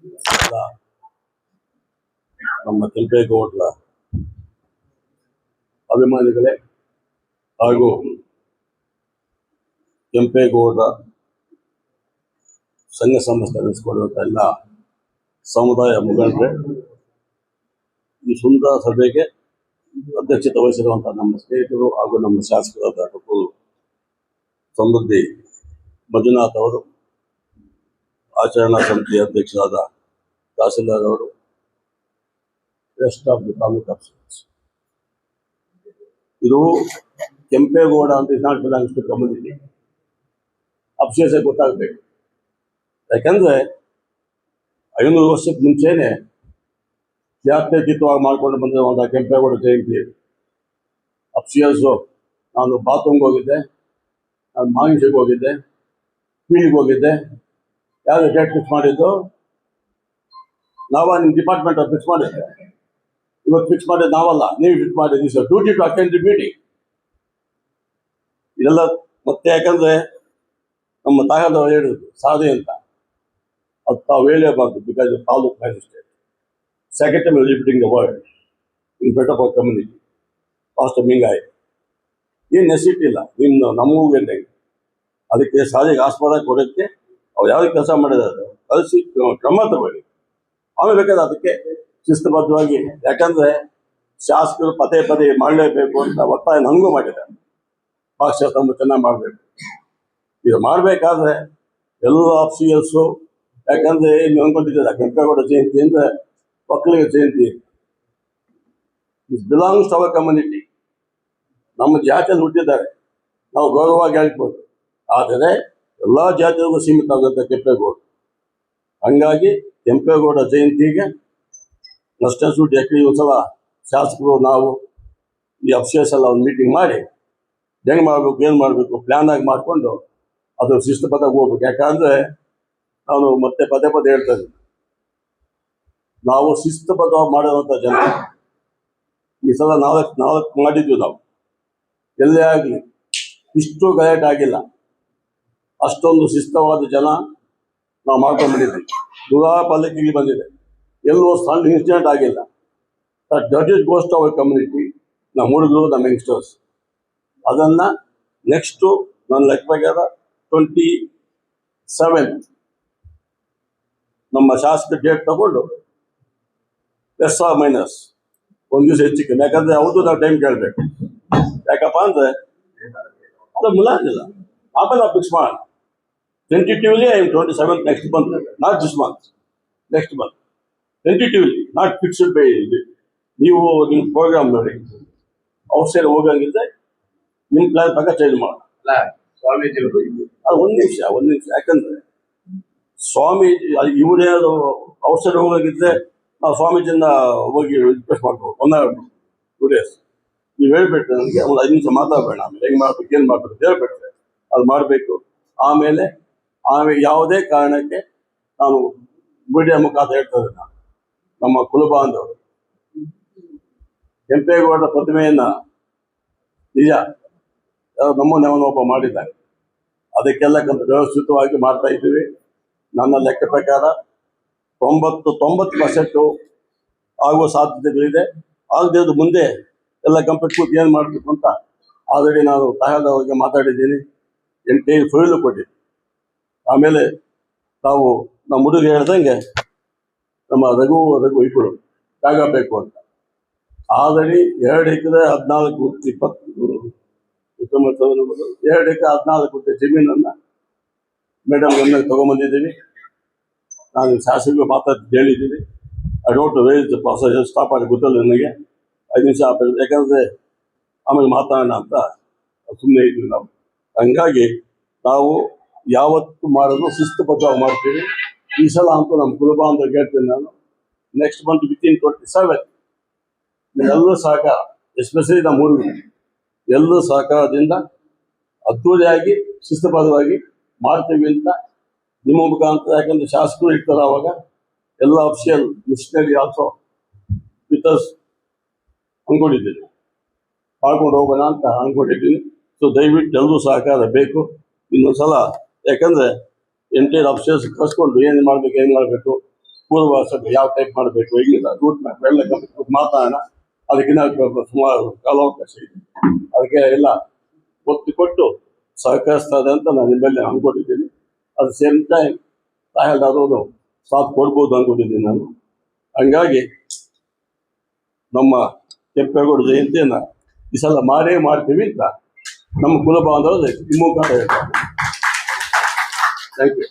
ಎಲ್ಲ ನಮ್ಮ ಕೆಂಪೇಗೌಡರ ಅಭಿಮಾನಿಗಳೇ ಹಾಗೂ ಕೆಂಪೇಗೌಡರ ಸಂಘ ಸಂಸ್ಥೆ ನಡೆಸಿಕೊಳ್ಳುವಂಥ ಎಲ್ಲ ಸಮುದಾಯ ಮುಖಂಡರೇ, ಈ ಸುಂದರ ಸಭೆಗೆ ಅಧ್ಯಕ್ಷತೆ ವಹಿಸಿರುವಂಥ ನಮ್ಮ ಸ್ನೇಹಿತರು ಹಾಗೂ ನಮ್ಮ ಶಾಸಕರಾದ ಡಾಕ್ಟರ್ ಸಮೃದ್ಧಿ ಮಂಜುನಾಥ್ ಅವರು, ಆಚರಣಾ ಸಮಿತಿ ಅಧ್ಯಕ್ಷರಾದ ತಹಸೀಲ್ದಾರ್ ಅವರು, rest of the taluk officers. ಇದು ಕೆಂಪೇಗೌಡ ಅಂತ is not belongs to community. ಅಫ್ಸೋಸೇ ಗೊತ್ತಾಗಬೇಕು. ಯಾಕಂದ್ರೆ 500 ವರ್ಷಕ್ಕೆ ಮುಂಚೆನೆ ಜಾತ್ಯತೀತವಾಗಿ ಮಾಡ್ಕೊಂಡು ಬಂದಿರುವಂಥ ಕೆಂಪೇಗೌಡ ಜಯಂತಿ. ಅಫ್ಸಿಯಲ್ಸು ನಾನು ಬಾತ್ರೂಮ್ಗೆ ಹೋಗಿದ್ದೆ, ನಾನು ಮಾವಿನಶೆಗೆ ಹೋಗಿದ್ದೆ, ಫೀಲ್ಡ್ಗೆ ಹೋಗಿದ್ದೆ. ಯಾರು ಡೇಟ್ ಫಿಕ್ಸ್ ಮಾಡಿದ್ದು? ನಿಮ್ಮ ಡಿಪಾರ್ಟ್ಮೆಂಟ್ ಅವ್ರು ಫಿಕ್ಸ್ ಮಾಡಿದ್ದೆ. ಇವತ್ತು ಫಿಕ್ಸ್ ಮಾಡಿದ್ದು ನಾವಲ್ಲ, ನೀವು ಫಿಕ್ಸ್ ಮಾಡಿದ್ದು. Sir duty to attend the meeting. ಇದೆಲ್ಲ ಮತ್ತೆ ಯಾಕಂದ್ರೆ ನಮ್ಮ ತಾಯದವರು ಹೇಳಿದ್ರು ಸಾಧೆ ಅಂತ, ಅದು ತಾವು ಹೇಳಲೇಬಾರ್ದು. Because taluk magistrate second time repeating the word in better for community. ಫಾಸ್ಟ್ ಹಿಂಗಾಯಿ ಏನು ನೆಸಿಟಿ ಇಲ್ಲ. ನಿಮ್ದು ನಮಗೂ ಗೆದ್ದೆ. ಅದಕ್ಕೆ ಸಾಧಿಗೆ ಆಸ್ಪದ ಕೊಡೋಕ್ಕೆ ಅವ್ರು ಯಾವ್ದು ಕೆಲಸ ಮಾಡಿದ್ದಾರೆ ಕಳಿಸಿ ಕ್ರಮ ತಗೊಳ್ಳಿ. ಆಮೇಲೆ ಬೇಕಾದ್ರೆ ಅದಕ್ಕೆ ಶಿಸ್ತುಬದ್ಧವಾಗಿ, ಯಾಕಂದ್ರೆ ಶಾಸಕರು ಪದೇ ಪದೇ ಮಾಡಲೇಬೇಕು ಅಂತ ಒತ್ತಾಯ ನನಗೂ ಮಾಡಿದ್ದಾರೆ. ಪಕ್ಷ ತುಂಬ ಚೆನ್ನಾಗಿ ಮಾಡಬೇಕು. ಇದು ಮಾಡಬೇಕಾದ್ರೆ ಎಲ್ಲ ಆಫೀಸಿಯಲ್ಸು, ಯಾಕಂದ್ರೆ ನೀವು ಅನ್ಕೊಂಡಿದ್ದೀರ ಕೆಂಪೇಗೌಡ ಜಯಂತಿ ಅಂದ್ರೆ Vokkaliga Jayanti. Is belongs to our community. ನಮ್ಮ ಜಾತಿಯಲ್ಲಿ ಹುಟ್ಟಿದ್ದಾರೆ, ನಾವು ಗೌರವವಾಗಿ ಹೇಳ್ಬೋದು. ಆದರೆ ಎಲ್ಲ ಜಾತಿಗಳಿಗೂ ಸೀಮಿತ ಆಗುತ್ತೆ ಕೆಂಪೇಗೌಡ. ಹಂಗಾಗಿ ಕೆಂಪೇಗೌಡ ಜಯಂತಿಗೆ ಅಷ್ಟೇ ಯಾಕೆ ಒಂದ್ಸಲ ಶಾಸಕರು ನಾವು ಈ ಅಫ್ಸರ್ಸ್ ಎಲ್ಲ ಒಂದು ಮೀಟಿಂಗ್ ಮಾಡಿ ಹೆಂಗೆ ಮಾಡಬೇಕು, ಏನು ಮಾಡಬೇಕು ಪ್ಲ್ಯಾನ್ ಆಗಿ ಮಾಡಿಕೊಂಡು ಅದು ಶಿಸ್ತುಬದ್ಧವಾಗಿ ಹೋಗ್ಬೇಕು. ಯಾಕಂದರೆ ನಾನು ಮತ್ತೆ ಪದೇ ಪದೇ ಹೇಳ್ತಾ ಇದ್ದೀನಿ, ನಾವು ಶಿಸ್ತುಬದ್ಧವಾಗಿ ಮಾಡಿರುವಂಥ ಜನ. ಈ ಸಲ ನಾಲ್ಕು ಮಾಡಿದ್ವಿ ನಾವು. ಎಲ್ಲೇ ಆಗಲಿ ಇಷ್ಟು ಗಲಾಟೆ ಆಗಿಲ್ಲ. ಅಷ್ಟೊಂದು ಶಿಸ್ತವಾದ ಜನ ನಾವು ಮಾಡ್ಕೊಂಡ್ಬಿಟ್ಟಿದ್ವಿ. ದುರಾಪಲಿಕೆಗೆ ಬಂದಿದೆ. ಎಲ್ಲೂ ಸಣ್ಣ ಇನ್ಸಿಡೆಂಟ್ ಆಗಿಲ್ಲ. That is goes to our community. ನಮ್ಮ ಹುಡುಗರು, ನಮ್ಮ ಯಂಗ್ಸ್ಟರ್ಸ್. ಅದನ್ನು ನೆಕ್ಸ್ಟು ನನ್ನ ಲೆಕ್ಕ ಪ್ರಕಾರ 27 ನಮ್ಮ ಶಾಸಕ ಡೇಟ್ ತಗೊಂಡು ಪ್ಲಸ್ ಆರ್ ಮೈನಸ್ ಒಂದು ದಿವಸ ಹೆಚ್ಚಿಗೆ. ಯಾಕಂದರೆ ಅವ್ರದ್ದು ನಾವು ಟೈಮ್ ಕೇಳಬೇಕು. ಯಾಕಪ್ಪ ಅಂದರೆ ಅದು ಮುಲಾಜಿಲ್ಲ. ಆಮೇಲೆ ನಾವು ಫಿಕ್ಸ್ ಮಾಡೋಣ. Tentatively 27 next month, not this month, next month. Tentatively, not fixed by. ನೀವು ನಿಮ್ಮ ಪ್ರೋಗ್ರಾಮ್ ನೋಡಿ, ಔಟ್ಸೈಡ್ ಹೋಗಂಗಿದ್ರೆ ನಿಮ್ಮ ಪ್ಲಾನ್ ಪ್ರಕಾರ ಚೇಂಜ್ ಮಾಡೋಣ. ಸ್ವಾಮೀಜಿ ಅದು ಒಂದು ನಿಮಿಷ. ಯಾಕಂದ್ರೆ ಸ್ವಾಮೀಜಿ ಇವರೇನು ಔಟ್ಸೈಡ್ ಹೋಗಿದ್ರೆ ನಾವು ಸ್ವಾಮೀಜಿಯಿಂದ ಹೋಗಿ ರಿಕ್ವೆಸ್ಟ್ ಮಾಡ್ಬೋದು. 1 or 2 days ನೀವು ಹೇಳ್ಬಿಟ್ರೆ ನನಗೆ ಒಂದು 5 ನಿಮಿಷ ಮಾತಾಡಬೇಡ. ಆಮೇಲೆ ಹೆಂಗೆ ಮಾಡ್ಬೇಕು, ಏನು ಮಾಡ್ಬೇಕು ಹೇಳ್ಬಿಟ್ರೆ ಅದು ಮಾಡಬೇಕು. ಆಮೇಲೆ ಯಾವುದೇ ಕಾರಣಕ್ಕೆ ನಾನು ಮೀಡಿಯಾ ಮುಖಾಂತರ ಹೇಳ್ತಾರೆ, ನಮ್ಮ ಕುಲಬಾಂಧವರು ಕೆಂಪೇಗೌಡರ ಪ್ರತಿಮೆಯನ್ನ ನಿಜ ನಮ್ಮನ್ನೊಬ್ಬ ಮಾಡಿದ್ದಾರೆ. ಅದಕ್ಕೆಲ್ಲ ವ್ಯವಸ್ಥಿತವಾಗಿ ಮಾಡ್ತಾ ಇದ್ದೀವಿ. ನನ್ನ ಲೆಕ್ಕ ಪ್ರಕಾರ 90% ಆಗುವ ಸಾಧ್ಯತೆಗಳಿದೆ. ಆಗದಿರೋದು ಮುಂದೆ ಎಲ್ಲ ಕಂಪ್ಲೀಟ್ ಕೂತು ಏನು ಮಾಡಬೇಕು ಅಂತ ಆಲ್ರೆಡಿ ನಾನು ತಹಸೀಲ್ದಾರ್ಗೆ ಮಾತಾಡಿದ್ದೀನಿ. 8 ಫೈಲು ಕೊಟ್ಟಿದ್ದೀನಿ. ಆಮೇಲೆ ನಾವು ನಮ್ಮ ಹುಡುಗ ಹೇಳ್ದಂಗೆ ನಮ್ಮ ರಘು ಇಬ್ಬರು ಜಾಗ ಬೇಕು ಅಂತ ಆಲ್ರೆಡಿ 2 ಎಕರೆ 14 2 ಎಕರೆ 14 ಗುಂಟೆ ಜಮೀನನ್ನು ಮೇಡಮ್ ಗಮನಕ್ಕೆ ತಗೊಂಬಂದಿದ್ದೀವಿ. ನಾನು ಶಾಸಕರು ಮಾತಾಡಿ ಹೇಳಿದ್ದೀನಿ. I don't waste the process, stop ಮಾಡಿ ಗೊತ್ತಲ್ಲ ನನಗೆ. 5 ನಿಮಿಷ ಯಾಕಂದರೆ ಆಮೇಲೆ ಮಾತಾಡೋಣ ಅಂತ ಸುಮ್ಮನೆ ಇದ್ವಿ ನಾವು. ಹಂಗಾಗಿ ನಾವು ಯಾವತ್ತು ಮಾಡೋದು ಶಿಸ್ತುಬದ್ಧವಾಗಿ ಮಾಡ್ತೀವಿ. ಈ ಸಲ ಅಂತೂ ನಮ್ಮ ಕುಲಬಾಂಧವ್ರಿಗೆ ಹೇಳ್ತೀನಿ ನಾನು, ನೆಕ್ಸ್ಟ್ ಮಂತ್ ವಿತಿನ್ 27 ಎಲ್ಲರೂ ಸಹಕಾರ, ಎಸ್ಪೆಷಲಿ ನಮ್ಮ ಊರಿಗೆ ಎಲ್ಲರೂ ಸಹಕಾರದಿಂದ ಅದ್ದೂರಿಯಾಗಿ ಶಿಸ್ತುಬದ್ಧವಾಗಿ ಮಾಡ್ತೀವಿ ಅಂತ ನಿಮ್ಮ ಮುಖಾಂತರ. ಯಾಕಂದರೆ ಶಾಸಕರು ಇರ್ತಾರೆ, ಅವಾಗ ಎಲ್ಲ official machinery also with us ಅಂದ್ಕೊಂಡಿದ್ದೀನಿ, ಮಾಡ್ಕೊಂಡು ಹೋಗೋಣ ಅಂತ ಅಂದ್ಕೊಂಡಿದ್ದೀನಿ. ಸೊ ದಯವಿಟ್ಟು ಎಲ್ಲರೂ ಸಹಕಾರ ಬೇಕು. ಇನ್ನೊಂದು ಸಲ ಯಾಕಂದರೆ ಎಂಟೈರ್ ಅಫಿಷಿಯಲ್ಸ್ ಕಳ್ಸ್ಕೊಂಡು ಏನು ಮಾಡಬೇಕು ಪೂರ್ವಸಭೆ ಯಾವ ಟೈಪ್ ಮಾಡಬೇಕು ಈಗಿಲ್ಲ ರೂಟ್ ಮ್ಯಾಪ್ ಎಲ್ಲ ಮಾತಾಡೋಣ. ಅದಕ್ಕಿಂತ ಸುಮಾರು ಕಾಲಾವಕಾಶ ಇದೆ. ಅದಕ್ಕೆ ಎಲ್ಲ ಒತ್ತು ಕೊಟ್ಟು ಸಹಕರಿಸ್ತದೆ ಅಂತ ನಾನು ನಿಮ್ಮಲ್ಲಿ ಅನ್ಕೊಂಡಿದ್ದೀನಿ. ಅಟ್ ದ ಸೇಮ್ ಟೈಮ್ ತಾಯಲ್ದಾರವರು ಸಾಥ್ ಕೊಡ್ಬೋದು ಅನ್ಕೊಂಡಿದ್ದೀನಿ ನಾನು. ಹಂಗಾಗಿ ನಮ್ಮ ಕೆಂಪೇಗೌಡ ಜಯಂತಿಯನ್ನು ಈ ಸಲ ಮಾಡ್ತೀವಿ ಅಂತ ನಮ್ಮ ಕುಲ ಬಾಂಧವರು ಈ ಮುಖಾಂತರ ಹೇಳ್ತಾರೆ. Thank you.